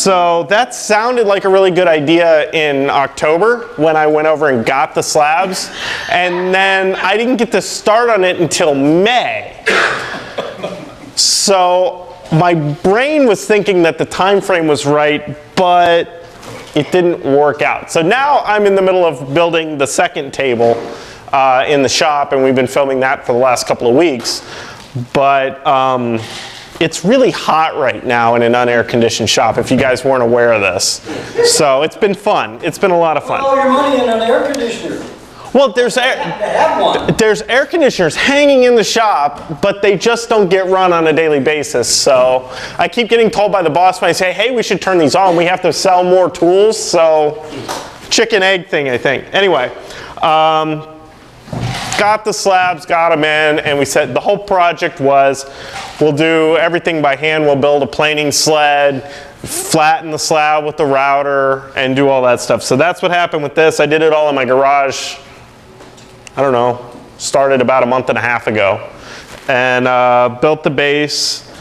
So that sounded like a really good idea in October when I went over and got the slabs, and then I didn't get to start on it until May. So my brain was thinking that the time frame was right, but it didn't work out. So now I'm in the middle of building the second table in the shop, and we've been filming that for the last couple of weeks. But it's really hot right now in an unair conditioned shop, if you guys weren't aware of this. So it's been fun. It's been a lot of fun. Put all your money in an air conditioner. Well, there's air conditioners hanging in the shop, but they just don't get run on a daily basis. So I keep getting told by the boss when I say, hey, we should turn these on. We have to sell more tools. So chicken egg thing, I think. Anyway. Got the slabs, got them in, and we said the whole project was we'll do everything by hand. We'll build a planing sled, flatten the slab with the router, and do all that stuff. So that's what happened with this. I did it all in my garage, I don't know, started about a month and a half ago. And built the base,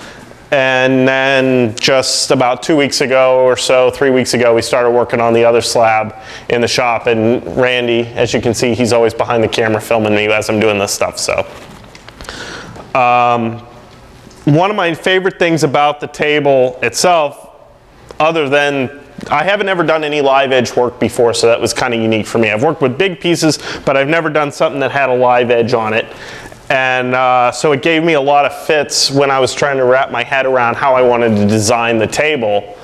and then just about 2 weeks ago or so, 3 weeks ago, we started working on the other slab in the shop. And Randy, as you can see, he's always behind the camera filming me as I'm doing this stuff. So, one of my favorite things about the table itself, other than I haven't ever done any live edge work before, so that was kind of unique for me. I've worked with big pieces, but I've never done something that had a live edge on it. And so it gave me a lot of fits when I was trying to wrap my head around how I wanted to design the table.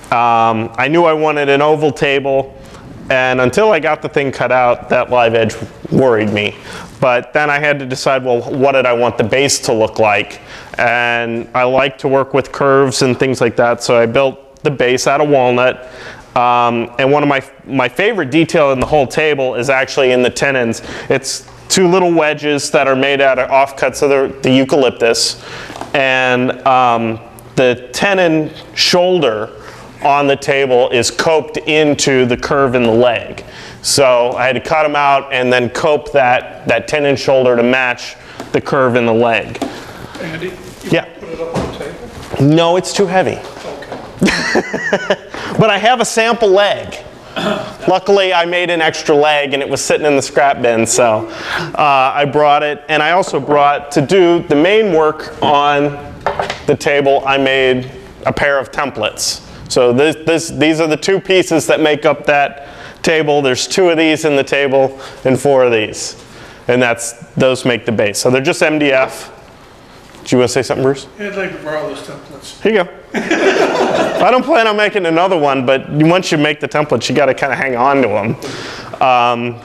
I knew I wanted an oval table, and until I got the thing cut out, that live edge worried me. But then I had to decide, well, what did I want the base to look like? And I like to work with curves and things like that, so I built the base out of walnut. And one of my favorite detail in the whole table is actually in the tenons. It's two little wedges that are made out of offcuts of the eucalyptus, and the tenon shoulder on the table is coped into the curve in the leg. So I had to cut them out and then cope that tenon shoulder to match the curve in the leg. Andy, yeah. Put it up on the table? No, it's too heavy. Okay. But I have a sample leg. Luckily, I made an extra leg and it was sitting in the scrap bin, so I brought it. And I also brought, to do the main work on the table, I made a pair of templates. So these are the two pieces that make up that table. There's 2 of these in the table and 4 of these. And those make the base. So they're just MDF. Do you want to say something, Bruce? Yeah, I'd like to borrow those templates. Here you go. I don't plan on making another one, but once you make the templates, you got to kind of hang on to them.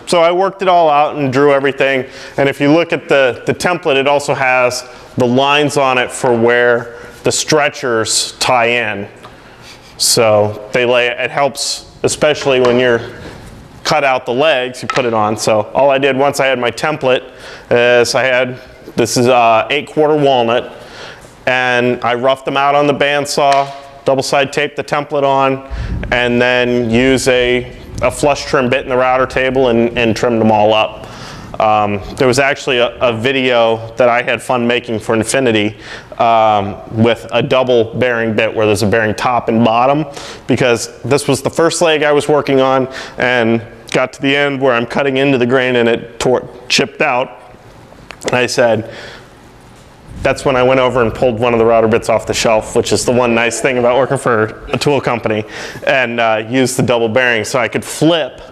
So I worked it all out and drew everything. And if you look at the template, it also has the lines on it for where the stretchers tie in. So it helps, especially when you're cut out the legs, you put it on. So all I did once I had my template is this is 8-quarter walnut, and I roughed them out on the bandsaw, double side taped the template on, and then use a flush trim bit in the router table and trimmed them all up. There was actually a video that I had fun making for Infinity with a double bearing bit where there's a bearing top and bottom, because this was the first leg I was working on and got to the end where I'm cutting into the grain and it chipped out. And I said, that's when I went over and pulled one of the router bits off the shelf, which is the one nice thing about working for a tool company, and used the double bearing so I could flip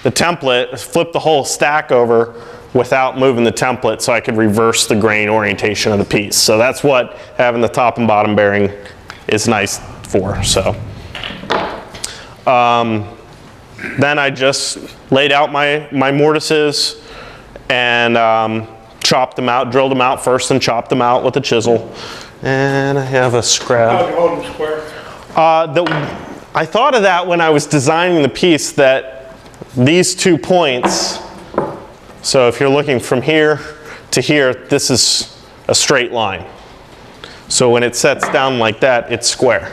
the template, flip the whole stack over without moving the template, so I could reverse the grain orientation of the piece. So that's what having the top and bottom bearing is nice for. So then I just laid out my mortises and chopped them out, drilled them out first and chopped them out with a chisel. And I have a scrap. How do you hold them square? I thought of that when I was designing the piece, that these 2 points, so if you're looking from here to here, this is a straight line. So when it sets down like that, it's square.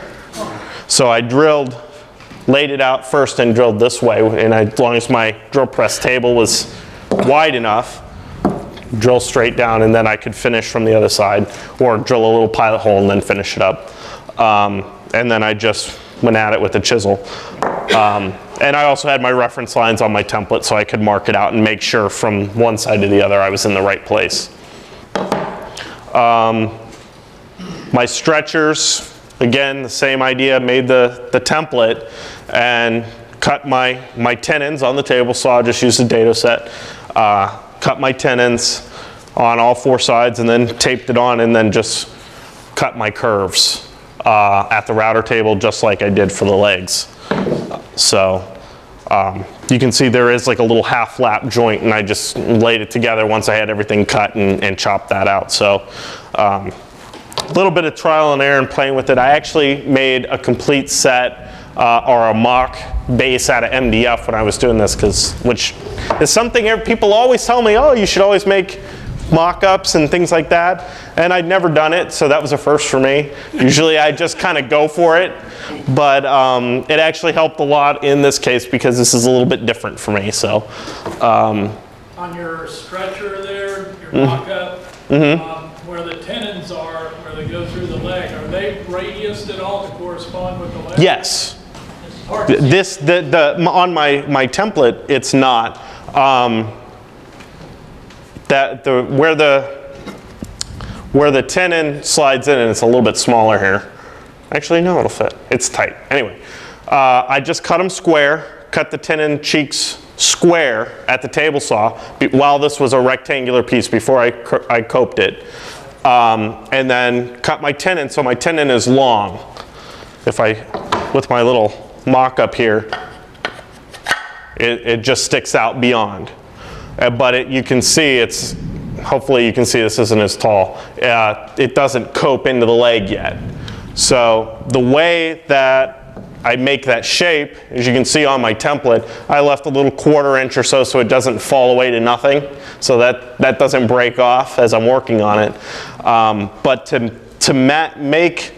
So I laid it out first and drilled this way, and as long as my drill press table was wide enough, drill straight down, and then I could finish from the other side, or drill a little pilot hole and then finish it up. And then I just went at it with a chisel. And I also had my reference lines on my template so I could mark it out and make sure from one side to the other I was in the right place. My stretchers, again, the same idea, made the template and cut my tenons on the table saw, just used a dado set, cut my tenons on all 4 sides and then taped it on and then just cut my curves at the router table just like I did for the legs. So you can see there is like a little half lap joint and I just laid it together once I had everything cut and chopped that out. So a little bit of trial and error and playing with it. I actually made a complete set or a mock base out of MDF when I was doing this, which is something people always tell me, oh, you should always make mock-ups and things like that, and I'd never done it, so that was a first for me. Usually I just kind of go for it, but it actually helped a lot in this case because this is a little bit different for me. So on your stretcher there, your mock-up, where the tenons are, where they go through the leg, are they radiused at all to correspond with the leg? yes, It's hard to see. on my template it's not. Where the tenon slides in and it's a little bit smaller here. Actually, no, it'll fit. It's tight. Anyway, I just cut them square, cut the tenon cheeks square at the table saw while this was a rectangular piece before I coped it. And then cut my tenon so my tenon is long. With my little mock-up here, it just sticks out beyond. But you can see hopefully you can see this isn't as tall. It doesn't cope into the leg yet. So the way that I make that shape, as you can see on my template, I left a little 1/4 inch or so it doesn't fall away to nothing. So that doesn't break off as I'm working on it. But to make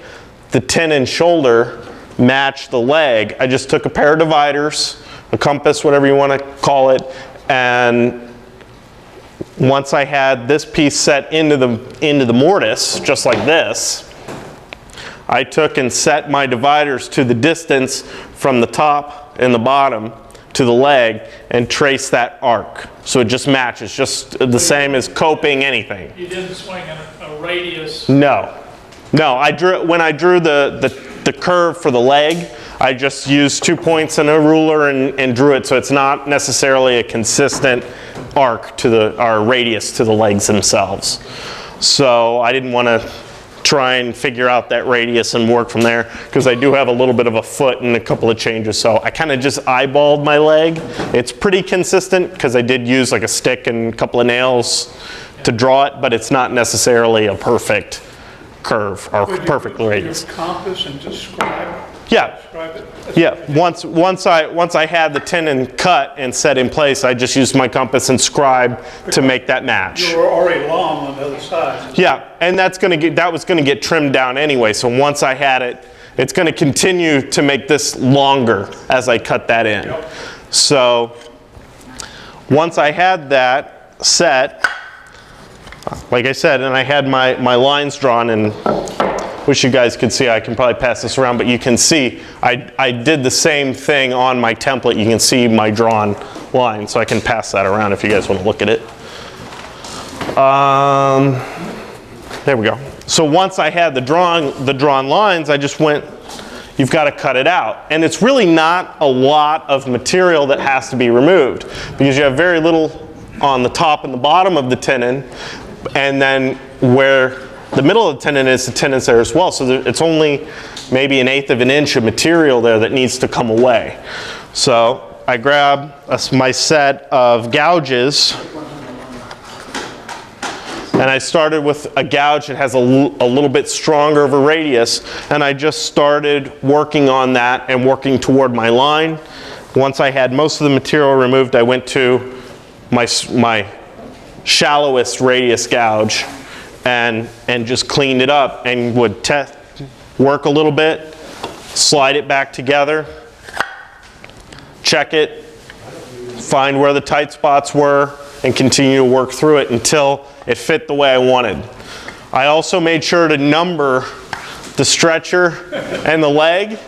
the tenon shoulder match the leg, I just took a pair of dividers, a compass, whatever you want to call it, and once I had this piece set into the mortise, just like this, I took and set my dividers to the distance from the top and the bottom to the leg and traced that arc. So it just matches, just the same as coping anything. You didn't swing a radius. No. When I drew the curve for the leg, I just used 2 points and a ruler and drew it, so it's not necessarily a consistent arc or radius to the legs themselves. So I didn't want to try and figure out that radius and work from there because I do have a little bit of a foot and a couple of changes. So I kind of just eyeballed my leg. It's pretty consistent because I did use like a stick and a couple of nails to draw it, but it's not necessarily a perfect curve or perfect radius. Your compass and describe Yeah. it. Yeah, once I had the tenon cut and set in place, I just used my compass and scribe to make that match. You were already long on the other side. Yeah, and that was gonna get trimmed down anyway, so once I had it, it's gonna continue to make this longer as I cut that in. Yep. So once I had that set, like I said, and I had my lines drawn, and wish you guys could see, I can probably pass this around, but you can see I did the same thing on my template. You can see my drawn line, so I can pass that around if you guys want to look at it. There we go. So once I had the drawn lines, I just went, you've got to cut it out. And it's really not a lot of material that has to be removed because you have very little on the top and the bottom of the tenon, and then where the middle of the tenon is, the tenon's there as well. So it's only maybe 1/8 of an inch of material there that needs to come away. So I grab my set of gouges, and I started with a gouge that has a little bit stronger of a radius, and I just started working on that and working toward my line. Once I had most of the material removed, I went to my shallowest radius gouge and just cleaned it up and would work a little bit, slide it back together, check it, find where the tight spots were, and continue to work through it until it fit the way I wanted. I also made sure to number the stretcher, and the leg.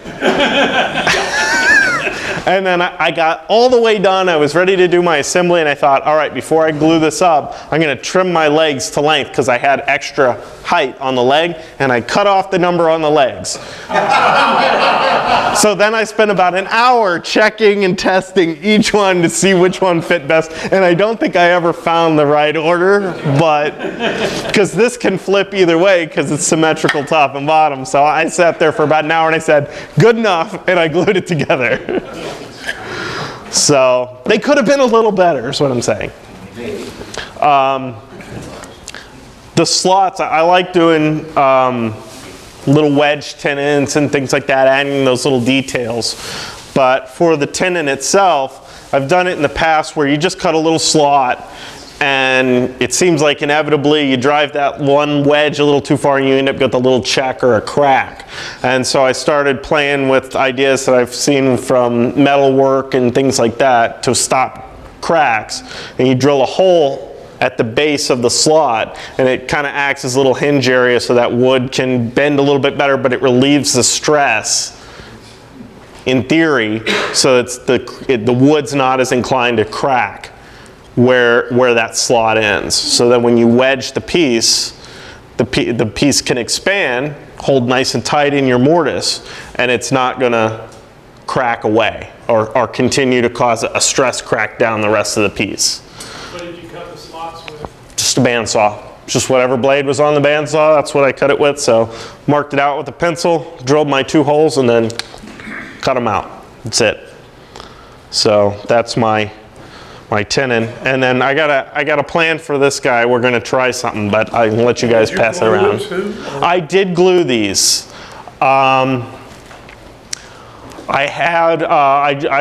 And then I got all the way done. I was ready to do my assembly, and I thought, all right, before I glue this up, I'm going to trim my legs to length because I had extra height on the leg, and I cut off the number on the legs. So then I spent about an hour checking and testing each one to see which one fit best, and I don't think I ever found the right order, but because this can flip either way because it's symmetrical top and bottom. So I sat there for about an hour and I said, good enough, and I glued it together. So they could have been a little better is what I'm saying. The slots, I like doing little wedge tenons and things like that, adding those little details. But for the tenon itself, I've done it in the past where you just cut a little slot, and it seems like inevitably you drive that one wedge a little too far and you end up with a little check or a crack. And so I started playing with ideas that I've seen from metal work and things like that to stop cracks. And you drill a hole at the base of the slot, and it kind of acts as a little hinge area so that wood can bend a little bit better, but it relieves the stress in theory, so it's the wood's not as inclined to crack where that slot ends. So that when you wedge the piece can expand, hold nice and tight in your mortise, and it's not going to crack away or continue to cause a stress crack down the rest of the piece. What did you cut the slots with? Just a bandsaw. Just whatever blade was on the bandsaw, that's what I cut it with. So marked it out with a pencil, drilled my 2 holes, and then cut them out. That's it. So that's my tenon. And then I got a plan for this guy. We're going to try something, but I can let you guys pass it around. I did glue these. I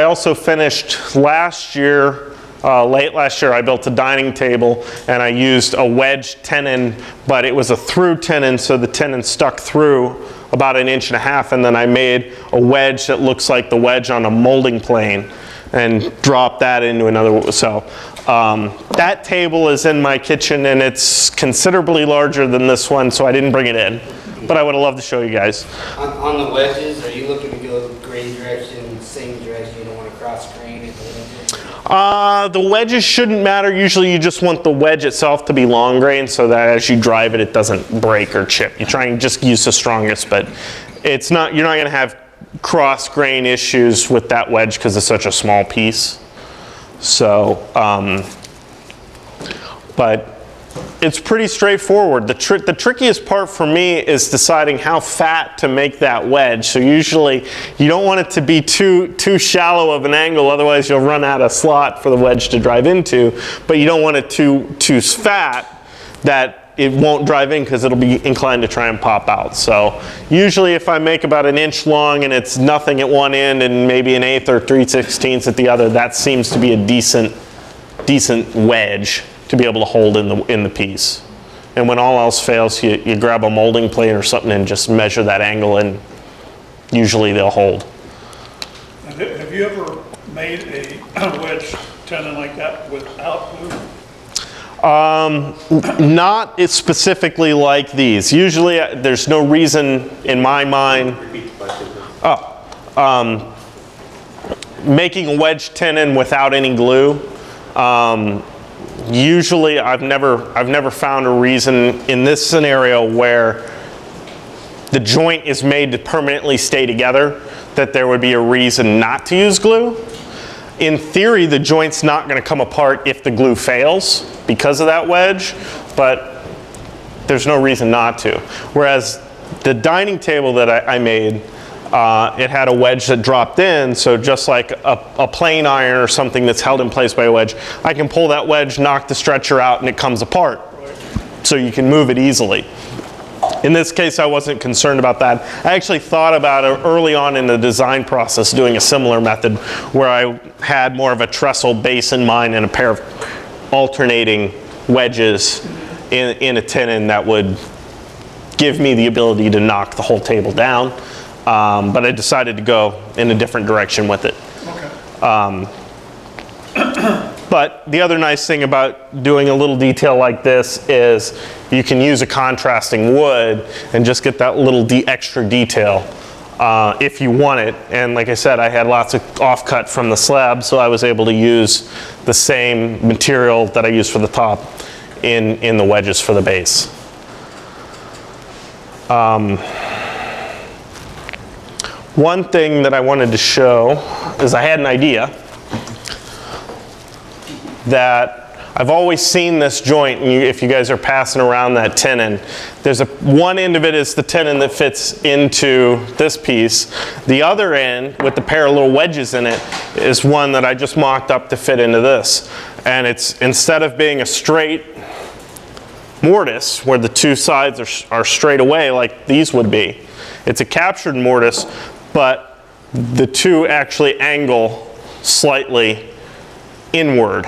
also finished last year, late last year, I built a dining table and I used a wedge tenon, but it was a through tenon, so the tenon stuck through about 1.5 inches, and then I made a wedge that looks like the wedge on a molding plane and dropped that into another. So that table is in my kitchen and it's considerably larger than this one, so I didn't bring it in, but I would have loved to show you guys. On the wedges, are you looking to go grain direction, same direction? You don't want to cross grain it? The wedges shouldn't matter. Usually you just want the wedge itself to be long grain so that as you drive it, it doesn't break or chip. You try and just use the strongest, but it's not, you're not going to have cross grain issues with that wedge because it's such a small piece. So, but it's pretty straightforward. The trickiest part for me is deciding how fat to make that wedge. So usually you don't want it to be too shallow of an angle, otherwise you'll run out of slot for the wedge to drive into, but you don't want it too fat that it won't drive in because it'll be inclined to try and pop out. So usually if I make about 1 inch long and it's nothing at one end and maybe 1/8 or 3/16 at the other, that seems to be a decent wedge to be able to hold in the piece. And when all else fails, you grab a molding plate or something and just measure that angle, and usually they'll hold. Have you ever made a wedge tenon like that without glue? Not specifically like these. Usually there's no reason in my mind. Making a wedge tenon without any glue. Usually I've never found a reason in this scenario where the joint is made to permanently stay together that there would be a reason not to use glue. In theory, the joint's not going to come apart if the glue fails because of that wedge, but there's no reason not to. Whereas the dining table that I made, it had a wedge that dropped in, so just like a plane iron or something that's held in place by a wedge, I can pull that wedge, knock the stretcher out, and it comes apart. So you can move it easily. In this case, I wasn't concerned about that. I actually thought about it early on in the design process, doing a similar method where I had more of a trestle base in mind and a pair of alternating wedges in a tenon that would give me the ability to knock the whole table down. But I decided to go in a different direction with it. Okay. But the other nice thing about doing a little detail like this is you can use a contrasting wood and just get that little extra detail if you want it. And like I said, I had lots of offcut from the slab, so I was able to use the same material that I used for the top in the wedges for the base. One thing that I wanted to show is I had an idea that I've always seen this joint, and if you guys are passing around that tenon, there's one end of it is the tenon that fits into this piece. The other end, with the pair of little wedges in it, is one that I just mocked up to fit into this. And it's, instead of being a straight mortise, where the two sides are straight away like these would be, it's a captured mortise, but the two actually angle slightly inward.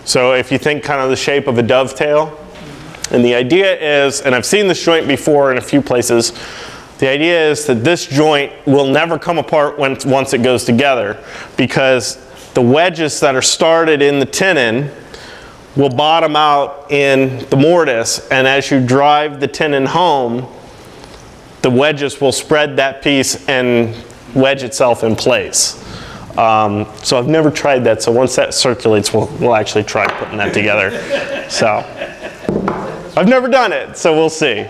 So if you think kind of the shape of a dovetail, and the idea is, and I've seen this joint before in a few places, the idea is that this joint will never come apart once it goes together, because the wedges that are started in the tenon will bottom out in the mortise, and as you drive the tenon home, the wedges will spread that piece and wedge itself in place. So I've never tried that, so once that circulates, we'll actually try putting that together. So I've never done it, so we'll see.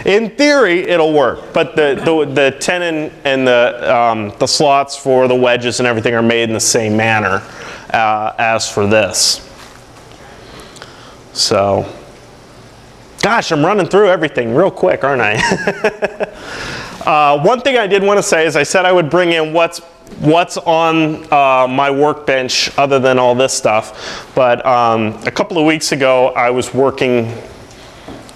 In theory, it'll work, but the tenon and the slots for the wedges and everything are made in the same manner as for this. So, gosh, I'm running through everything real quick, aren't I? One thing I did want to say is I said I would bring in what's on my workbench other than all this stuff. But a couple of weeks ago I was working,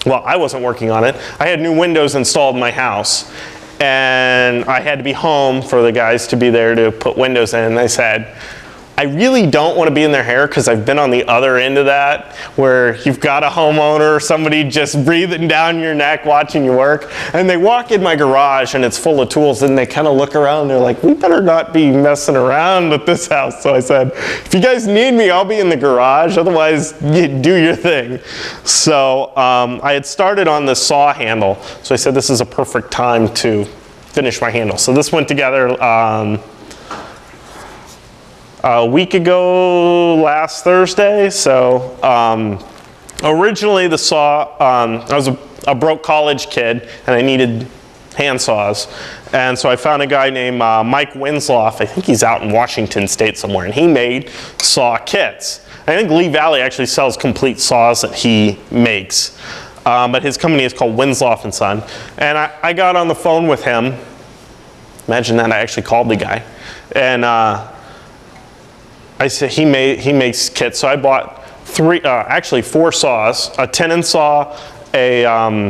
well, I wasn't working on it. I had new windows installed in my house, and I had to be home for the guys to be there to put windows in. And I said, I really don't want to be in their hair, because I've been on the other end of that, where you've got a homeowner or somebody just breathing down your neck watching you work, and they walk in my garage and it's full of tools, and they kind of look around and they're like, we better not be messing around with this house. So I said, if you guys need me, I'll be in the garage, otherwise you do your thing. So I had started on the saw handle, so I said this is a perfect time to finish my handle. So this went together a week ago last Thursday. So originally the saw, I was a broke college kid and I needed hand saws. And so I found a guy named Mike Winsloff. I think he's out in Washington State somewhere, and he made saw kits. I think Lee Valley actually sells complete saws that he makes. But his company is called Winsloff and Son. And I got on the phone with him. Imagine that, I actually called the guy. And I said he makes kits, so I bought actually four saws: a tenon saw, a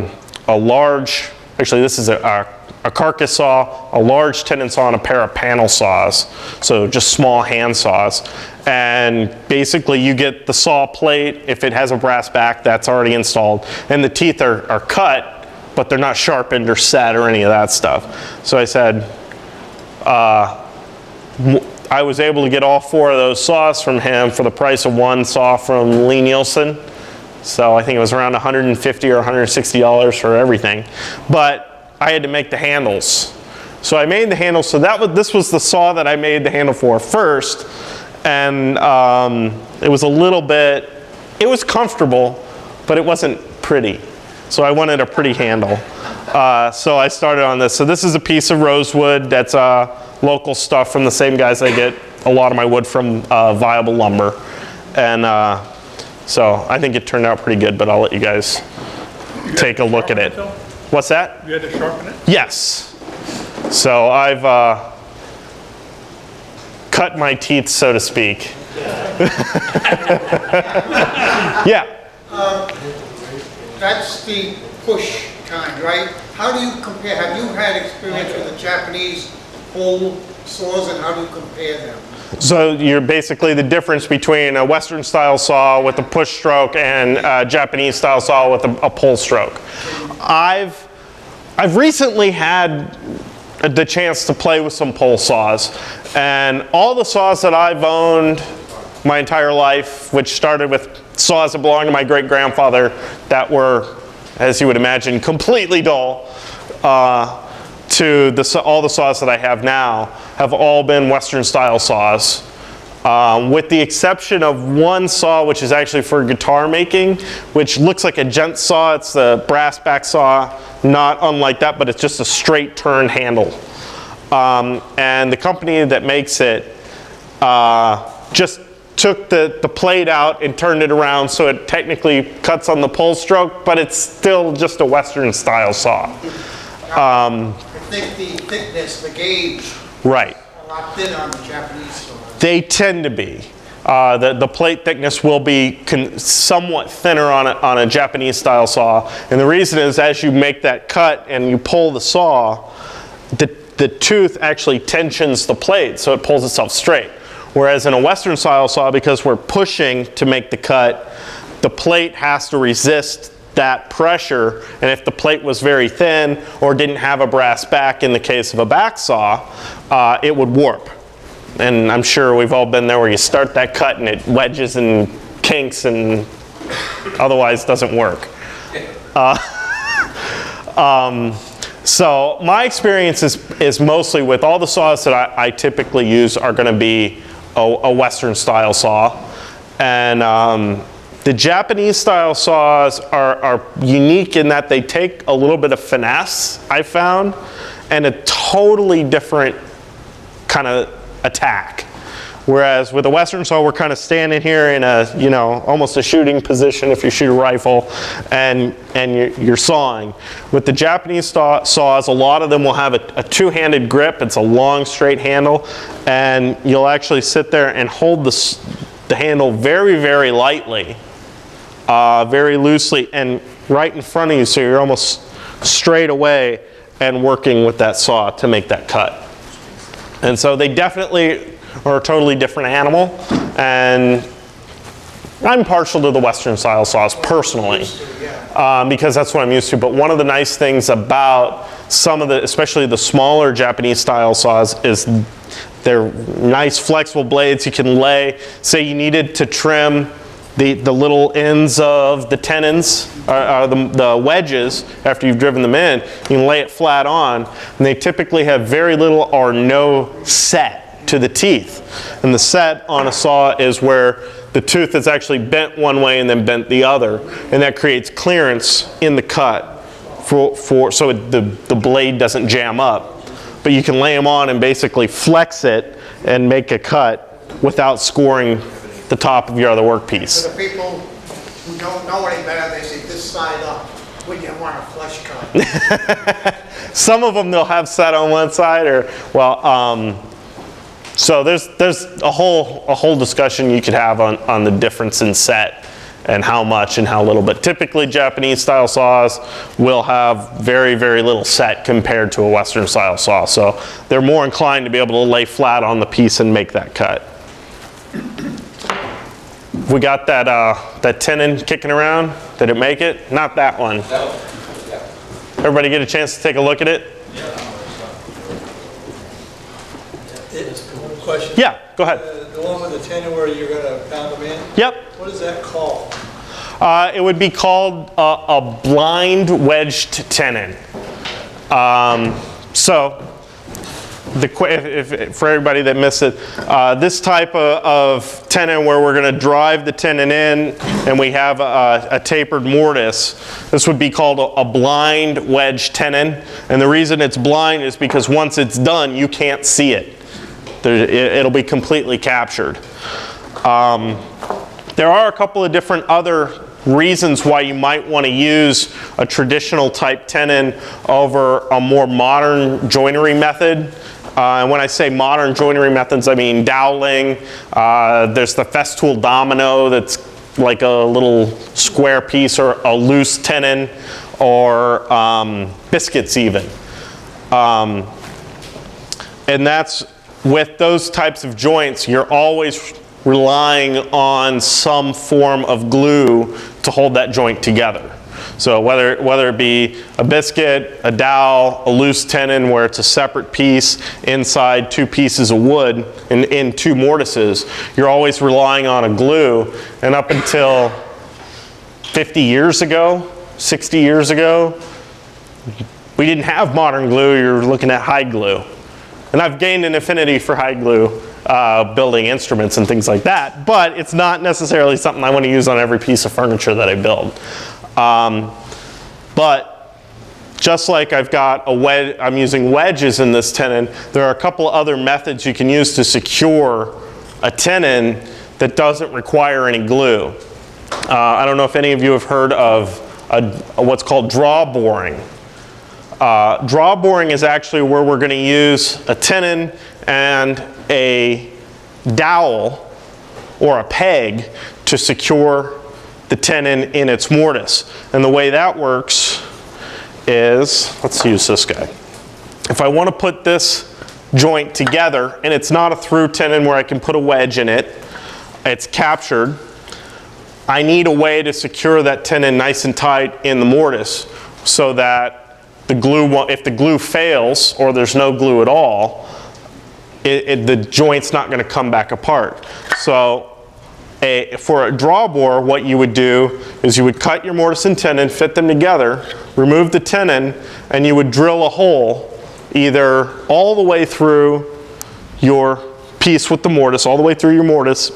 large. Actually, this is a carcass saw, a large tenon saw, and a pair of panel saws. So just small hand saws. And basically, you get the saw plate. If it has a brass back, that's already installed, and the teeth are cut, but they're not sharpened or set or any of that stuff. So I said, I was able to get all four of those saws from him for the price of one saw from Lee Nielsen. So I think it was around $150 or $160 for everything. But I had to make the handles. So I made the handles. So this was the saw that I made the handle for first. And it was a little bit, it was comfortable, but it wasn't pretty. So I wanted a pretty handle. So I started on this. So this is a piece of rosewood that's local stuff from the same guys I get a lot of my wood from, Viable Lumber. And so I think it turned out pretty good, but I'll let you guys take a look at it. What's that? You had to sharpen it? Yes. So I've cut my teeth, so to speak. Yeah. That's the push kind, right? How do you compare? Have you had experience with the Japanese pull saws, and how do you compare them? So you're basically the difference between a Western style saw with a push stroke and a Japanese style saw with a pull stroke. I've recently had the chance to play with some pull saws, And all the saws that I've owned my entire life, which started with saws that belonged to my great-grandfather that were, as you would imagine, completely dull, to all the saws that I have now, have all been Western-style saws. With the exception of one saw, which is actually for guitar making, which looks like a gent saw. It's the brass back saw, not unlike that, but it's just a straight turn handle. And the company that makes it just took the plate out and turned it around so it technically cuts on the pull stroke, but it's still just a Western style saw. I think the thickness, the gauge, Right. a lot thinner on the Japanese saws. They tend to be. The plate thickness will be somewhat thinner on a Japanese style saw. And the reason is as you make that cut and you pull the saw, the tooth actually tensions the plate so it pulls itself straight. Whereas in a Western style saw, because we're pushing to make the cut, the plate has to resist that pressure, and if the plate was very thin or didn't have a brass back in the case of a back saw, it would warp. And I'm sure we've all been there where you start that cut and it wedges and kinks and otherwise doesn't work. So my experience is mostly with all the saws that I typically use are going to be a Western style saw. And the Japanese style saws are unique in that they take a little bit of finesse, I found, and a totally different kind of attack. Whereas with a Western saw, we're kind of standing here in a, almost a shooting position if you shoot a rifle, and you're sawing. With the Japanese saws, a lot of them will have a two-handed grip. It's a long, straight handle, and you'll actually sit there and hold the handle very, very lightly, very loosely, and right in front of you, so you're almost straight away and working with that saw to make that cut. And so they definitely are a totally different animal, and I'm partial to the Western style saws personally, because that's what I'm used to. But one of the nice things about some of the, especially the smaller Japanese style saws, is they're nice flexible blades. You can lay, say you needed to trim the little ends of the tenons, or the wedges, after you've driven them in, you can lay it flat on, and they typically have very little or no set to the teeth. And the set on a saw is where the tooth is actually bent one way and then bent the other, and that creates clearance in the cut so the blade doesn't jam up. But you can lay them on and basically flex it and make a cut without scoring the top of your other workpiece. For the people who don't know any better, they say this side up when you want a flush cut. Some of them they'll have set on one side, so there's a whole discussion you could have on the difference in set and how much and how little. But typically Japanese style saws will have very, very little set compared to a Western style saw. So they're more inclined to be able to lay flat on the piece and make that cut. We got that tenon kicking around. Did it make it? Not that one. Everybody get a chance to take a look at it? Question. Yeah, go ahead. The one with the tenon where you're going to pound them in? Yep. What is that called? It would be called a blind wedged tenon. So, for everybody that missed it, this type of tenon where we're going to drive the tenon in and we have a tapered mortise, this would be called a blind wedge tenon. And the reason it's blind is because once it's done, you can't see it. It'll be completely captured. There are a couple of different other reasons why you might want to use a traditional type tenon over a more modern joinery method. And when I say modern joinery methods, I mean doweling. There's the festool domino that's like a little square piece, or a loose tenon, or biscuits even. And that's, with those types of joints, you're always relying on some form of glue to hold that joint together. So whether it be a biscuit, a dowel, a loose tenon where it's a separate piece inside two pieces of wood in two mortises, you're always relying on a glue. And up until 50 years ago, 60 years ago, we didn't have modern glue, you're looking at hide glue. And I've gained an affinity for hide glue building instruments and things like that, but it's not necessarily something I want to use on every piece of furniture that I build. But just like I've got a wedge, I'm using wedges in this tenon, there are a couple other methods you can use to secure a tenon that doesn't require any glue. I don't know if any of you have heard of what's called draw boring. Draw boring is actually where we're going to use a tenon and a dowel or a peg to secure the tenon in its mortise. And the way that works is, let's use this guy. If I want to put this joint together, and it's not a through tenon where I can put a wedge in it, it's captured, I need a way to secure that tenon nice and tight in the mortise so that the glue, if the glue fails or there's no glue at all, the joint's not going to come back apart. So for a draw bore, what you would do is you would cut your mortise and tenon, fit them together, remove the tenon, and you would drill a hole either all the way through your piece with the mortise, all the way through your mortise,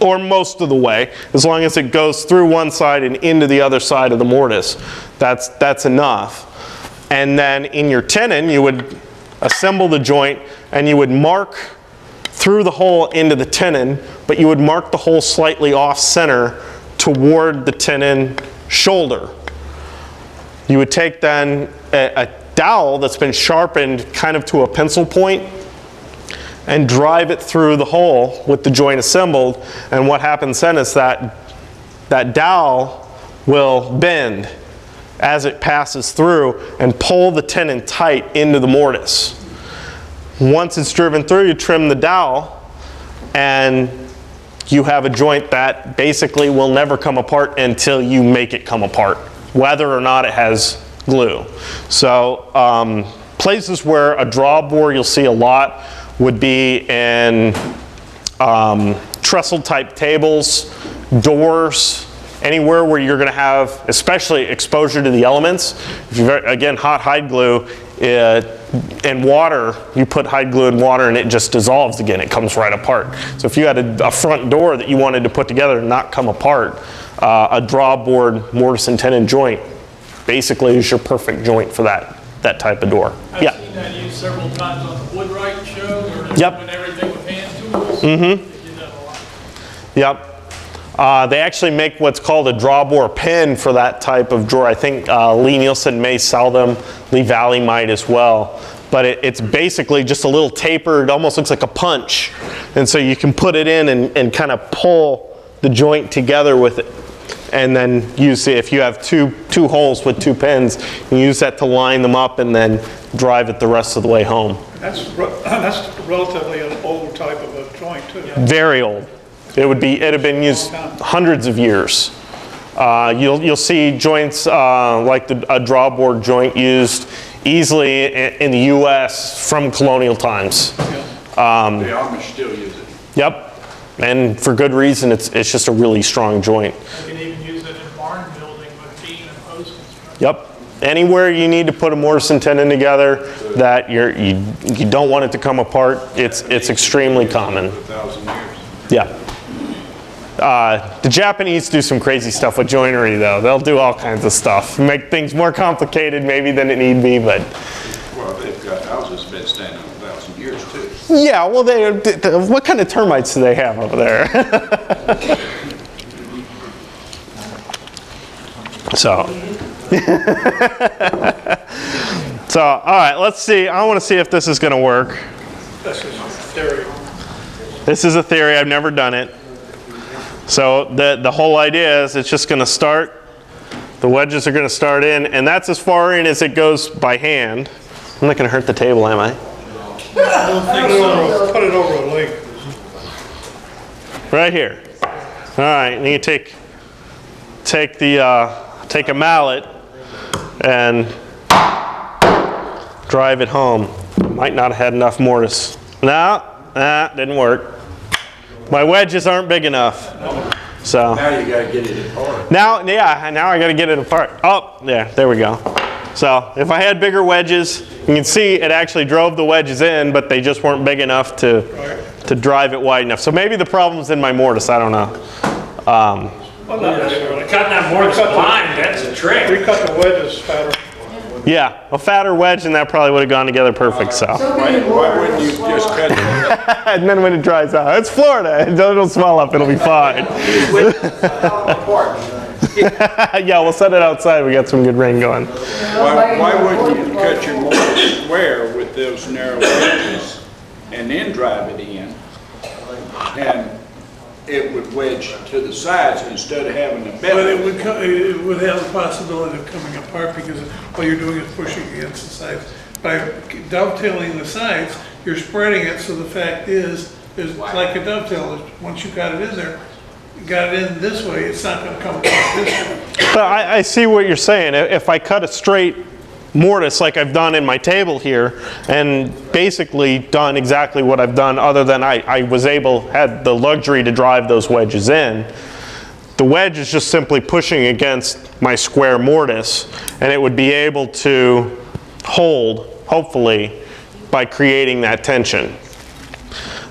or most of the way, as long as it goes through one side and into the other side of the mortise. That's enough. And then in your tenon, you would assemble the joint and you would mark through the hole into the tenon, but you would mark the hole slightly off center toward the tenon shoulder. You would take then a dowel that's been sharpened kind of to a pencil point and drive it through the hole with the joint assembled, and what happens then is that dowel will bend as it passes through and pull the tenon tight into the mortise. Once it's driven through, you trim the dowel and you have a joint that basically will never come apart until you make it come apart, whether or not it has glue. So places where a draw bore you'll see a lot would be in trestle type tables, doors, anywhere where you're going to have especially exposure to the elements. If you've, again, hot hide glue and water, you put hide glue in water and it just dissolves again, it comes right apart. So if you had a front door that you wanted to put together and not come apart, a draw board mortise and tenon joint basically is your perfect joint for that type of door. I've seen that used several times on the Woodworking show where they're Yep. doing everything with hand tools. Mm-hmm. They do that a lot. Yep. They actually make what's called a draw bore pin for that type of drawer. I think Lee Nielsen may sell them. Lee Valley might as well. But it's basically just a little taper. It almost looks like a punch. And so you can put it in and kind of pull the joint together with it. And then use it, if you have two holes with two pins, you use that to line them up and then drive it the rest of the way home. That's relatively an old type of a joint too. Very old. It had been used hundreds of years. You'll see joints like a draw board joint used easily in the U.S. from colonial times. The Amish still use it. Yep, and for good reason. It's just a really strong joint. You can even use it in barn building with beam and post construction. Yep. Anywhere you need to put a mortise and tenon together that you don't want it to come apart, it's extremely common. 1,000 years. Yeah. The Japanese do some crazy stuff with joinery though. They'll do all kinds of stuff. Make things more complicated maybe than it need be, but. Well, they've got houses been standing 1,000 years too. Yeah, well, what kind of termites do they have over there? So, all right, let's see. I want to see if this is going to work. This is theory. This is a theory. I've never done it. So the whole idea is it's just going to start. The wedges are going to start in, and that's as far in as it goes by hand. I'm not going to hurt the table, am I? Put it over a link. Right here. All right, and you take the take a mallet and drive it home. Might not have had enough mortise. No, didn't work. My wedges aren't big enough. So Now you gotta get it apart. now I got to get it apart. Oh, yeah, there we go. So if I had bigger wedges, you can see it actually drove the wedges in, but they just weren't big enough to drive it wide enough. So maybe the problem's in my mortise. I don't know. Well, not necessarily. Cutting that mortise blind, that's a trick. We cut the wedges fatter. Yeah, a fatter wedge and that probably would have gone together perfect. So. Why wouldn't you just cut it? And then when it dries out, it's Florida. It'll swell up. It'll be fine. Yeah, we'll set it outside. We got some good rain going. Why wouldn't you cut your mortise square with those narrow edges and then drive it in? And it would wedge to the sides instead of having a But it bevel. would have the possibility of coming apart because all you're doing is pushing against the sides. By dovetailing the sides, you're spreading it, so the fact is like a dovetail. Once you got it in there, you got it in this way, it's not gonna come apart this way. But I see what you're saying. If I cut a straight mortise like I've done in my table here and basically done exactly what I've done other than I had the luxury to drive those wedges in, the wedge is just simply pushing against my square mortise and it would be able to hold, hopefully, by creating that tension.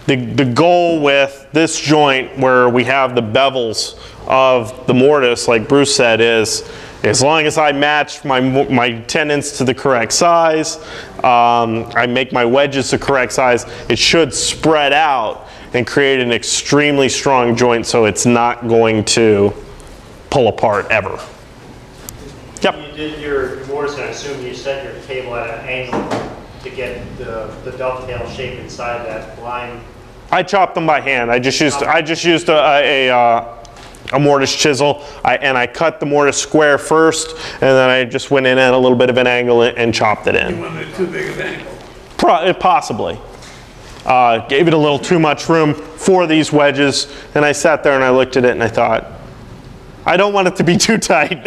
The goal with this joint where we have the bevels of the mortise, like Bruce said, is as long as I match my tenons to the correct size, I make my wedges the correct size, it should spread out and create an extremely strong joint so it's not going to pull apart ever. Yep. You did your mortise, and I assume you set your table at an angle to get the dovetail shape inside that blind. I chopped them by hand. I just used a mortise chisel, and I cut the mortise square first, and then I just went in at a little bit of an angle and chopped it You in. wanted it too big an angle. Possibly. Gave it a little too much room for these wedges, and I sat there and I looked at it and I thought, I don't want it to be too tight.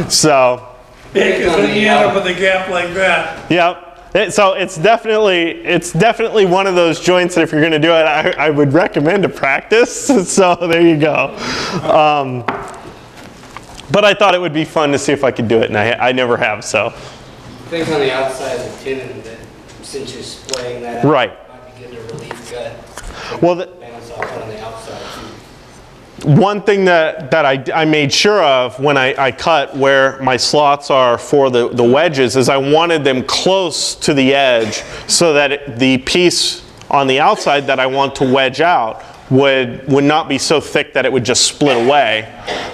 So. Yeah, because then you end up with a gap like that. Yep. So it's definitely one of those joints that if you're going to do it, I would recommend to practice. So there you go. But I thought it would be fun to see if I could do it, and I never have. So. Things on the outside of the tenon that, since you're splaying that out, Right. it might be good to relieve cut. Well, Balance off on the outside too. one thing that I made sure of when I cut where my slots are for the wedges is I wanted them close to the edge so that the piece on the outside that I want to wedge out would not be so thick that it would just split away,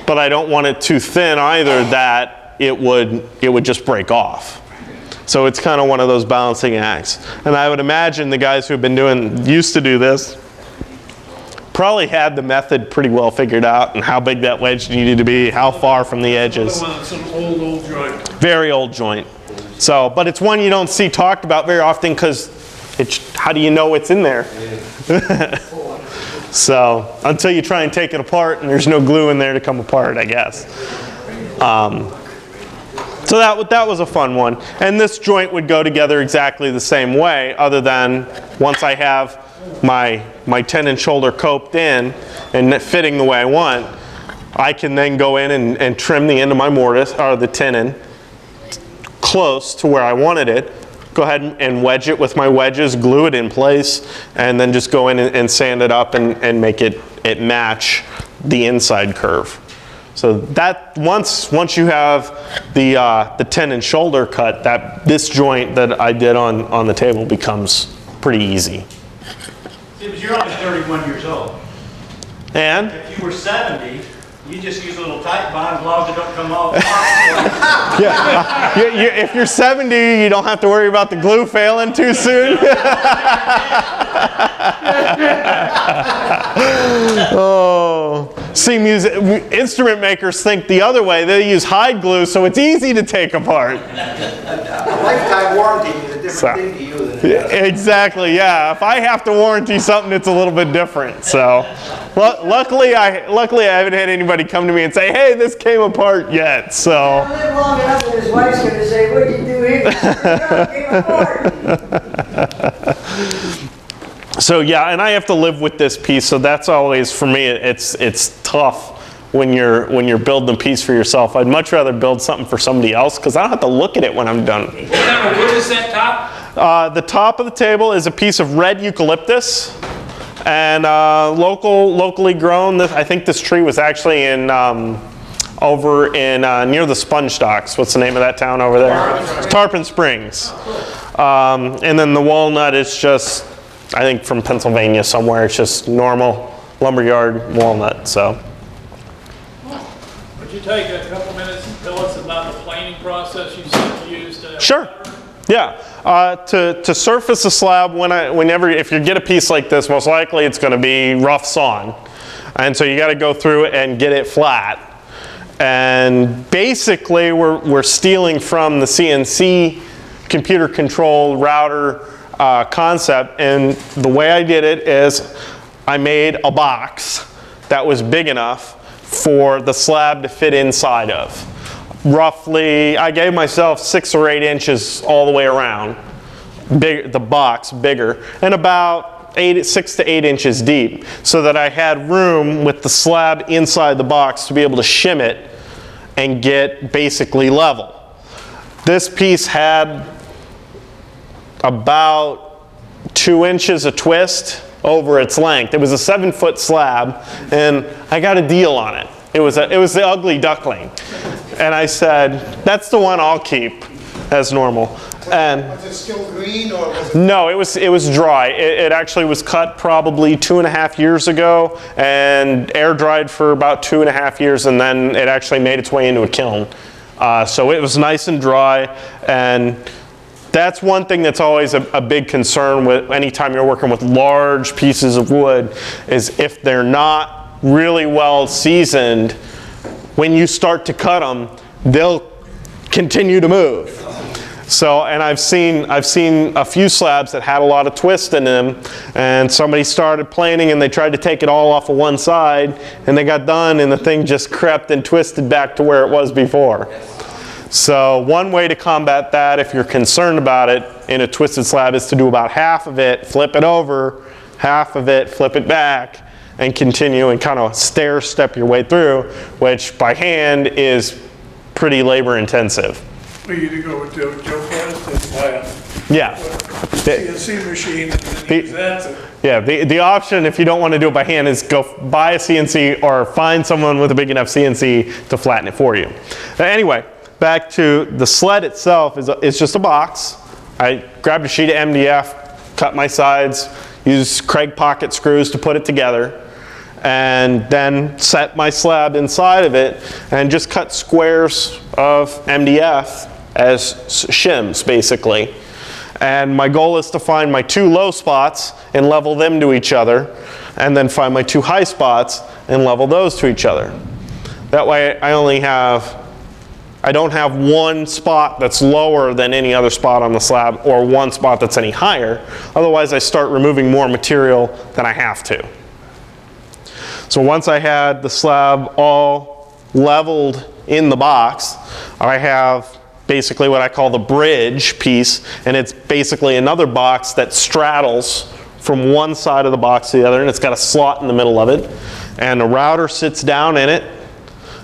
but I don't want it too thin either that it would just break off. So it's kind of one of those balancing acts. And I would imagine the guys who've been used to do this probably had the method pretty well figured out and how big that wedge needed to be, how far from the edges. The one that's an old joint. Very old joint. So, but it's one you don't see talked about very often because how do you know it's in there? So, until you try and take it apart and there's no glue in there to come apart, I guess. So that was a fun one. And this joint would go together exactly the same way, other than once I have my tenon shoulder coped in and fitting the way I want, I can then go in and trim the end of my mortise, or the tenon, close to where I wanted it, go ahead and wedge it with my wedges, glue it in place, and then just go in and sand it up and make it match the inside curve. So that once you have the tenon shoulder cut, this joint that I did on the table becomes pretty easy. See, but you're only 31 years old. And If you were 70, you just use a little tight bond as long as it don't come off. if you're 70, you don't have to worry about the glue failing too soon. Oh, See, instrument makers think the other way. They use hide glue, so it's easy to take apart. A lifetime warranty is a different thing to you than Exactly, yeah. If I have to warranty something, it's a little bit different. So, luckily I haven't had anybody come to me and say, "Hey, this came apart yet." So. I live long enough and his wife's gonna say, "What did you do here?" It came apart. So yeah, and I have to live with this piece. So that's always, for me, it's tough when you're building a piece for yourself. I'd much rather build something for somebody else because I don't have to look at it when I'm done. What kind of wood is that top? The top of the table is a piece of red eucalyptus, and locally grown. I think this tree was actually in over in near the Sponge Docks. What's the name of that town over there? Tarpon Springs. And then the walnut is just, I think, from Pennsylvania somewhere. It's just normal lumberyard walnut. So. Would you take a couple minutes and tell us about the planing process you said you used to? Sure. Yeah. To surface a slab, if you get a piece like this, most likely it's going to be rough sawn, and so you got to go through it and get it flat. And basically, we're stealing from the CNC computer-controlled router concept, and the way I did it is I made a box that was big enough for the slab to fit inside of. Roughly, I gave myself 6 or 8 inches all the way around, the box bigger, and about 6 to 8 inches deep, so that I had room with the slab inside the box to be able to shim it and get basically level. This piece had about 2 inches of twist over its length. It was a 7-foot slab, and I got a deal on it. It was the ugly duckling, and I said, that's the one I'll keep as normal. And Was it still green or was it? no, it was dry. It actually was cut probably 2.5 years ago and air dried for about 2.5 years, and then it actually made its way into a kiln. So it was nice and dry, and that's one thing that's always a big concern with anytime you're working with large pieces of wood, is if they're not really well seasoned, when you start to cut them, they'll continue to move. So, and I've seen a few slabs that had a lot of twist in them, and somebody started planing and they tried to take it all off of one side, and they got done and the thing just crept and twisted back to where it was before. So one way to combat that, if you're concerned about it in a twisted slab, is to do about half of it, flip it over, half of it, flip it back, and continue and kind of stair-step your way through, which by hand is pretty labor intensive. For you to go with Joe Forrest and buy a Yeah. CNC machine and then use that to. Yeah, the option, if you don't want to do it by hand, is go buy a CNC or find someone with a big enough CNC to flatten it for you. Anyway, back to the sled itself is just a box. I grabbed a sheet of MDF, cut my sides, used Craig pocket screws to put it together, and then set my slab inside of it and just cut squares of MDF as shims, basically. And my goal is to find my 2 low spots and level them to each other, and then find my 2 high spots and level those to each other. That way I don't have one spot that's lower than any other spot on the slab, or one spot that's any higher. Otherwise I start removing more material than I have to. So once I had the slab all leveled in the box, I have basically what I call the bridge piece, and it's basically another box that straddles from one side of the box to the other, and it's got a slot in the middle of it, and the router sits down in it,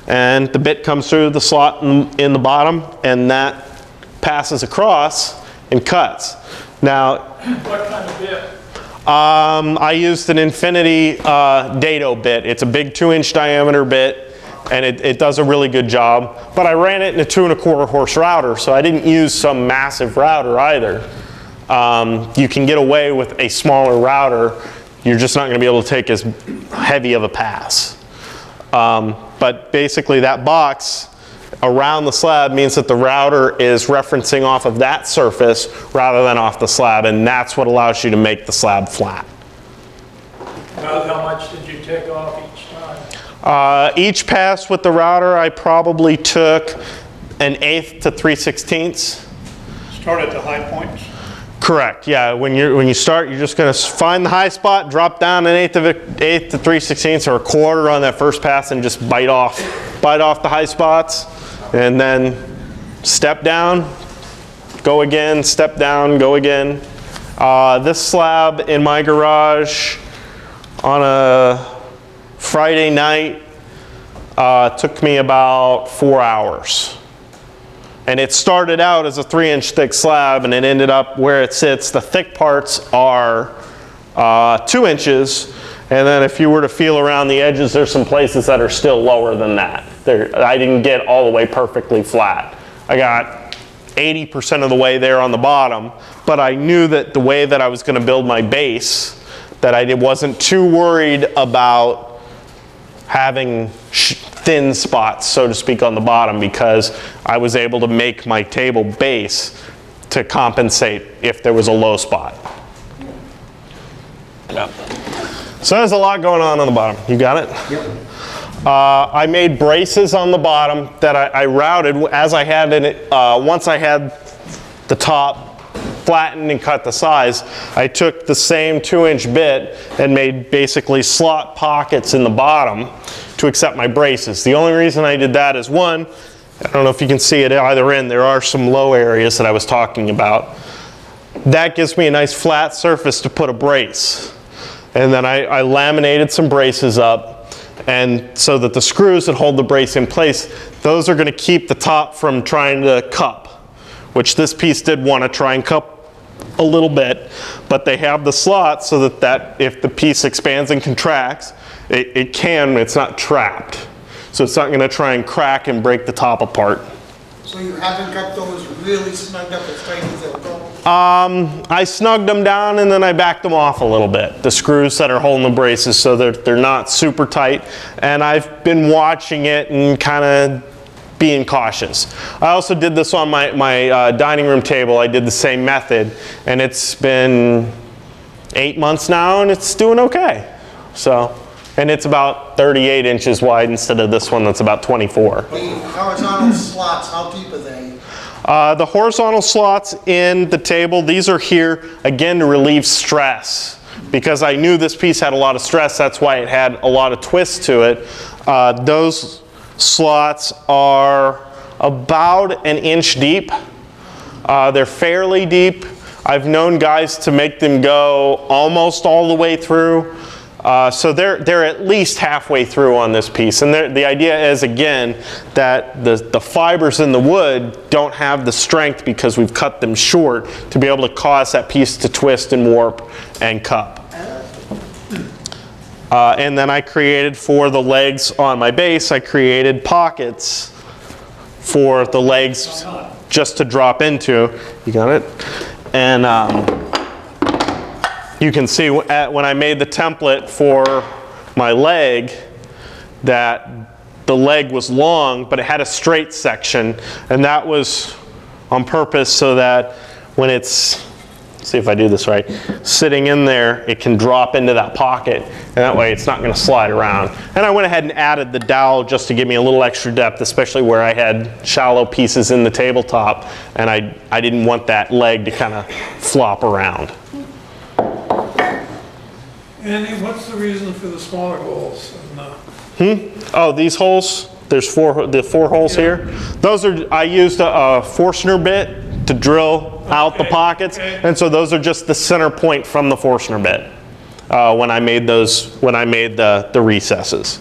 and the bit comes through the slot in the bottom, and that passes across and cuts. Now, What kind of bit? I used an Infinity dado bit. It's a big 2-inch diameter bit, and it does a really good job. But I ran it in a 2¼ horse router, so I didn't use some massive router either. You can get away with a smaller router. You're just not going to be able to take as heavy of a pass. But basically that box around the slab means that the router is referencing off of that surface rather than off the slab, and that's what allows you to make the slab flat. About how much did you take off each time? Each pass with the router, I probably took 1/8 to 3/16. Start at the high points. Correct. Yeah. When you start, you're just going to find the high spot, drop down 1/8 to 3/16 or 1/4 on that first pass, and just bite off the high spots, and then step down, go again, step down, go again. This slab in my garage on a Friday night took me about 4 hours. And it started out as a 3-inch thick slab, and it ended up where it sits. The thick parts are 2 inches, and then if you were to feel around the edges, there's some places that are still lower than that. I didn't get all the way perfectly flat. I got 80% of the way there on the bottom, but I knew that the way that I was going to build my base, that I wasn't too worried about having thin spots, so to speak, on the bottom, because I was able to make my table base to compensate if there was a low spot. Yeah. So there's a lot going on the bottom. You got it? Yep. I made braces on the bottom that I routed as I had it. Once I had the top flattened and cut the size, I took the same 2-inch bit and made basically slot pockets in the bottom to accept my braces. The only reason I did that is, one, I don't know if you can see it either end, there are some low areas that I was talking about. That gives me a nice flat surface to put a brace. And then I laminated some braces up, and so that the screws that hold the brace in place, those are going to keep the top from trying to cup, which this piece did want to try and cup a little bit, but they have the slot so that if the piece expands and contracts, it can, it's not trapped. So it's not going to try and crack and break the top apart. So you haven't got those really snugged up as tight as they'll go? I snugged them down and then I backed them off a little bit. The screws that are holding the braces, so they're not super tight. And I've been watching it and kind of being cautious. I also did this on my dining room table. I did the same method, and it's been 8 months now, and it's doing okay. So, and it's about 38 inches wide instead of this one that's about 24. The horizontal slots, how deep are they? The horizontal slots in the table, these are here, again, to relieve stress. Because I knew this piece had a lot of stress, that's why it had a lot of twist to it. Those slots are about 1 inch deep. They're fairly deep. I've known guys to make them go almost all the way through. So they're at least halfway through on this piece. And the idea is, again, that the fibers in the wood don't have the strength, because we've cut them short, to be able to cause that piece to twist and warp and cup. And then I created, for the legs on my base, I created pockets for the legs just to drop into. You got it? And you can see when I made the template for my leg that the leg was long, but it had a straight section, and that was on purpose so that when it's, see if I do this right, sitting in there, it can drop into that pocket, and that way it's not going to slide around. And I went ahead and added the dowel just to give me a little extra depth, especially where I had shallow pieces in the tabletop, and I didn't want that leg to kind of flop around. Andy, what's the reason for the smaller holes? Oh, these holes, there's the four holes here. Those are, I used a Forstner bit to drill out the pockets, and so those are just the center point from the Forstner bit when I made the recesses.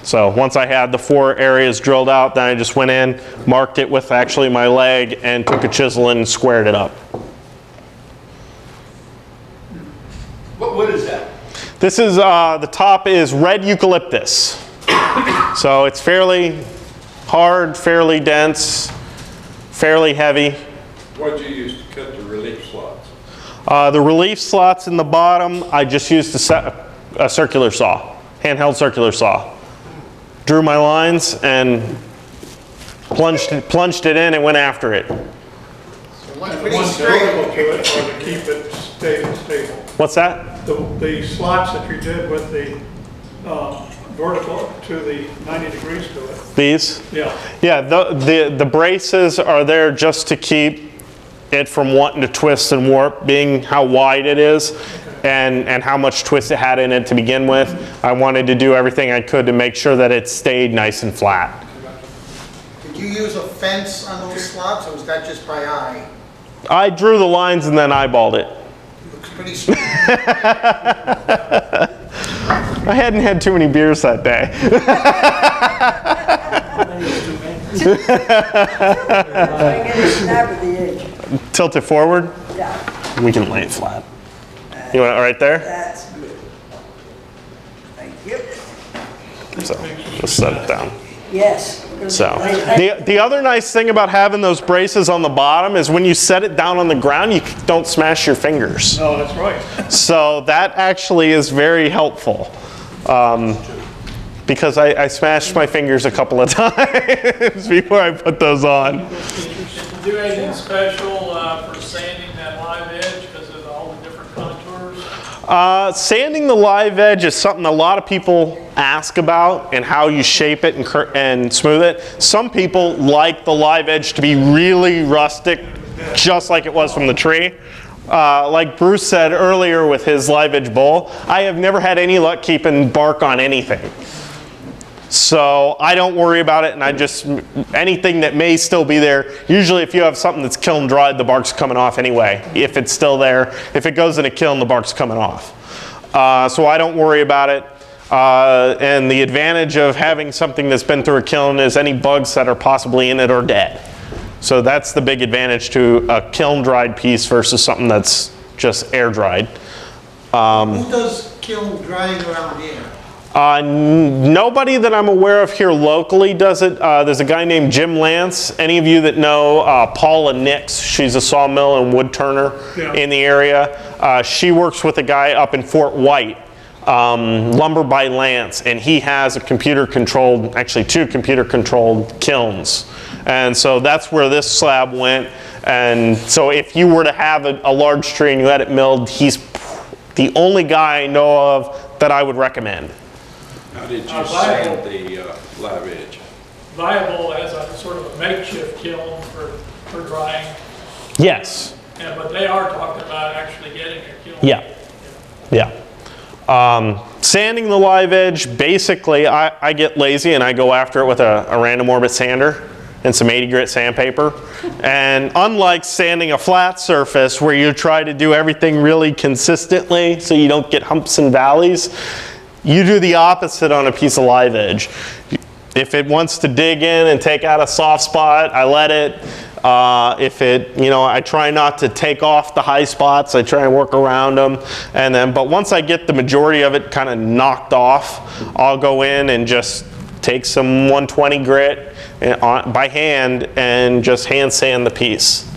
So once I had the 4 areas drilled out, then I just went in, marked it with actually my leg, and took a chisel and squared it up. What wood is that? This is, the top is red eucalyptus. So it's fairly hard, fairly dense, fairly heavy. What'd you use to cut the relief slots? The relief slots in the bottom, I just used a circular saw, handheld circular saw. Drew my lines and plunged it in and went after it. One's pretty One straight. variable to it, or to keep it stable. What's that? The slots that you did with the vertical to the 90 degrees to it. These? Yeah. Yeah, the braces are there just to keep it from wanting to twist and warp, being how wide it is and how much twist it had in it to begin with. I wanted to do everything I could to make sure that it stayed nice and flat. Did you use a fence on those slabs, or was that just by eye? I drew the lines and then eyeballed it. Looks pretty strong. I hadn't had too many beers that day. I get a snap at the edge. Tilt it forward. Yeah, We can lay it flat. You want it right there? that's good. Thank you. So just set it down. Yes. So the other nice thing about having those braces on the bottom is when you set it down on the ground, you don't smash your fingers. No, that's right. So that actually is very helpful. Because I smashed my fingers a couple of times before I put those on. Did you do anything special for sanding that live edge because of all the different contours? Sanding the live edge is something a lot of people ask about and how you shape it and smooth it. Some people like the live edge to be really rustic, just like it was from the tree. Like Bruce said earlier with his live edge bowl, I have never had any luck keeping bark on anything. So I don't worry about it, and anything that may still be there, usually if you have something that's kiln dried, the bark's coming off anyway. If it's still there, if it goes in a kiln, the bark's coming off. So I don't worry about it. And the advantage of having something that's been through a kiln is any bugs that are possibly in it are dead. So that's the big advantage to a kiln dried piece versus something that's just air dried. Who does kiln drying around here? Nobody that I'm aware of here locally does it. There's a guy named Jim Lance. Any of you that know Paula Nix, she's a sawmill and wood turner in the area. She works with a guy up in Fort White, Lumber by Lance, and he has a computer-controlled, actually 2 computer-controlled kilns. And so that's where this slab went. And so if you were to have a large tree and you had it milled, he's the only guy I know of that I would recommend. How did you sand the live edge? Viable as a sort of a makeshift kiln for drying. Yes. Yeah, but they are talking about actually getting a kiln. Yeah. Sanding the live edge, basically, I get lazy and I go after it with a random orbit sander and some 80 grit sandpaper. And unlike sanding a flat surface where you try to do everything really consistently so you don't get humps and valleys, you do the opposite on a piece of live edge. If it wants to dig in and take out a soft spot, I let it. I try not to take off the high spots. I try and work around them. But once I get the majority of it kind of knocked off, I'll go in and just take some 120 grit by hand and just hand sand the piece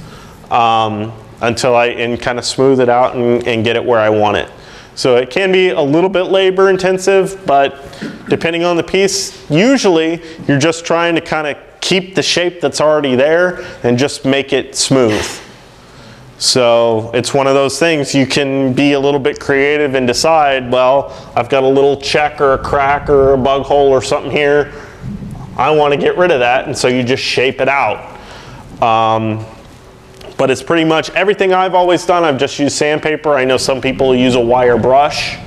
until I kind of smooth it out and get it where I want it. So it can be a little bit labor intensive, but depending on the piece, usually you're just trying to kind of keep the shape that's already there and just make it smooth. So it's one of those things you can be a little bit creative and decide, well, I've got a little check or a crack or a bug hole or something here. I want to get rid of that, and so you just shape it out. But it's pretty much everything I've always done. I've just used sandpaper. I know some people use a wire brush.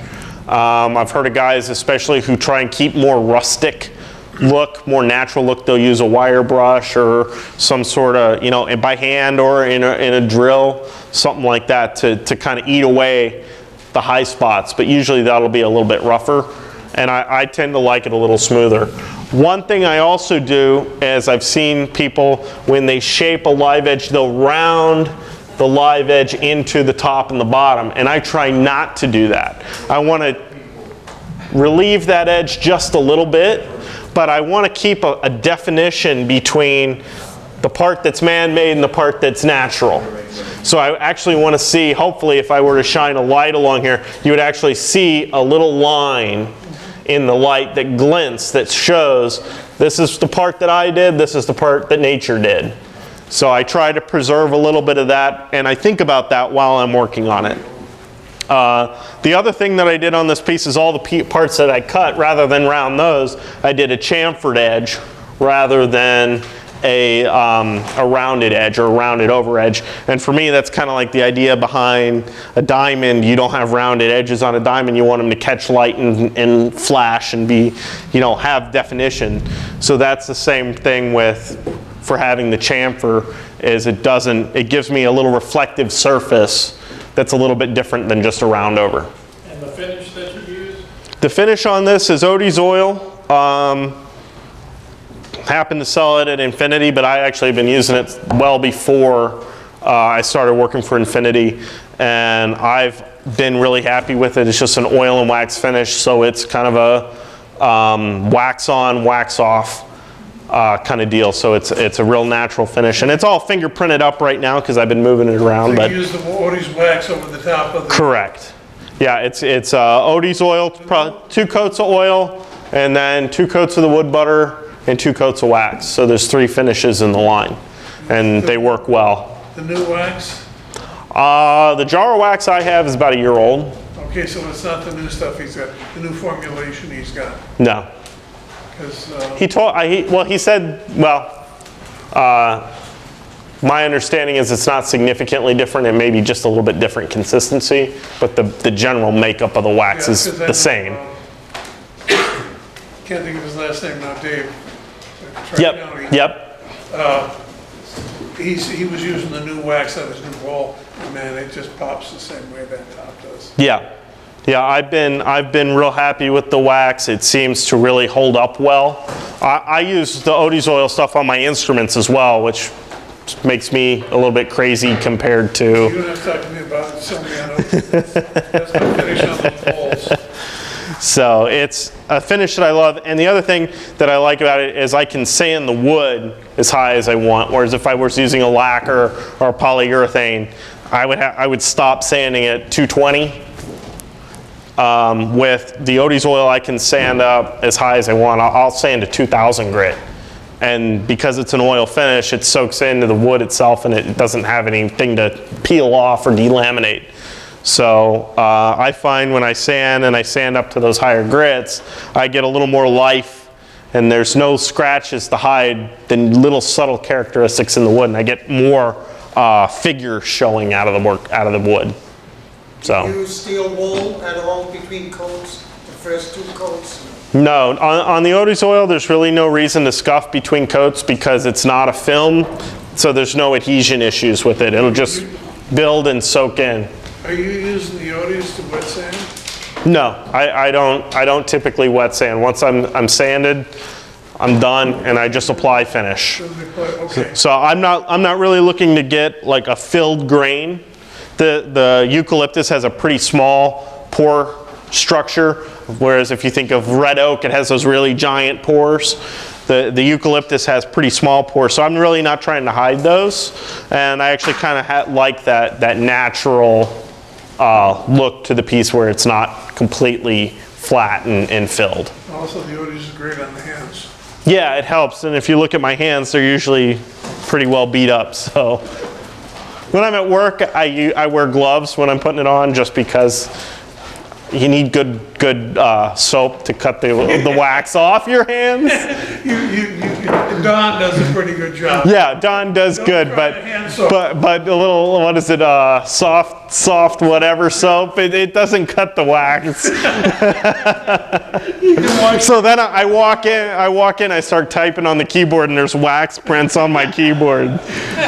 I've heard of guys especially who try and keep more rustic look, more natural look. They'll use a wire brush or some sort of, by hand or in a drill, something like that to kind of eat away the high spots. But usually that'll be a little bit rougher. And I tend to like it a little smoother. One thing I also do is I've seen people, when they shape a live edge, they'll round the live edge into the top and the bottom, and I try not to do that. I want to relieve that edge just a little bit, but I want to keep a definition between the part that's man-made and the part that's natural. So I actually want to see, hopefully if I were to shine a light along here, you would actually see a little line in the light that glints, that shows this is the part that I did, this is the part that nature did. So I try to preserve a little bit of that, and I think about that while I'm working on it. The other thing that I did on this piece is all the parts that I cut, rather than round those, I did a chamfered edge rather than a rounded edge or a rounded over edge. And for me, that's kind of like the idea behind a diamond. You don't have rounded edges on a diamond. You want them to catch light and flash and be, have definition. So that's the same thing for having the chamfer, is it gives me a little reflective surface that's a little bit different than just a round over. And the finish that you use? The finish on this is Odie's oil. Happened to sell it at Infinity, but I actually have been using it well before I started working for Infinity, and I've been really happy with it. It's just an oil and wax finish, so it's kind of a wax on, wax off kind of deal. So it's a real natural finish, and it's all fingerprinted up right now because I've been moving it around. So but you use the Odie's wax over the top of the... Correct. Yeah, it's Odie's oil, probably 2 coats of oil, and then 2 coats of the wood butter, and 2 coats of wax. So there's 3 finishes in the line, and they work well. The new wax? The jar of wax I have is about a year old. Okay, so it's not the new stuff he's got, the new formulation he's got. No. Because He said, my understanding is it's not significantly different. It may be just a little bit different consistency, but the general makeup of the wax is the same. Can't think of his last name now, Dave. Yep. He was using the new wax on his new bowl, and man, it just pops the same way that top does. Yeah. I've been real happy with the wax. It seems to really hold up well. I use the Odie's oil stuff on my instruments as well, which makes me a little bit crazy compared to... You don't have to talk to me about it, so that's my finish on the bowls. So it's a finish that I love, and the other thing that I like about it is I can sand the wood as high as I want, whereas if I was using a lacquer or polyurethane, I would stop sanding at 220. With the Odie's oil, I can sand up as high as I want. I'll sand to 2,000 grit, and because it's an oil finish, it soaks into the wood itself, and it doesn't have anything to peel off or delaminate. So I find when I sand and I sand up to those higher grits, I get a little more life, and there's no scratches to hide the little subtle characteristics in the wood, and I get more figure showing out of the wood. So. Do you use steel wool at all between coats, the first 2 coats? No, on the Odie's oil, there's really no reason to scuff between coats because it's not a film, so there's no adhesion issues with it. It'll just build and soak in. Are you using the Odie's to wet sand? No, I don't typically wet sand. Once I'm sanded, I'm done, and I just apply finish. Okay. So I'm not really looking to get like a filled grain. The eucalyptus has a pretty small pore structure, whereas if you think of red oak, it has those really giant pores. The eucalyptus has pretty small pores, so I'm really not trying to hide those, and I actually kind of like that natural look to the piece where it's not completely flat and filled. Also, the Odie's is great on the hands. Yeah, it helps, and if you look at my hands, they're usually pretty well beat up, so. When I'm at work, I wear gloves when I'm putting it on, just because you need good soap to cut the wax off your hands. Don does a pretty good job. Yeah, Don does good, but a little, what is it, soft whatever soap, it doesn't cut the wax. So then I walk in, I start typing on the keyboard, and there's wax prints on my keyboard.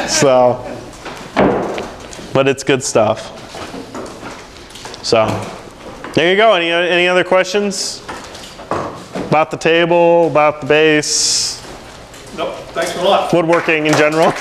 So, but it's good stuff. So, there you go. Any other questions about the table, about the base? Nope, thanks a lot. Woodworking in general.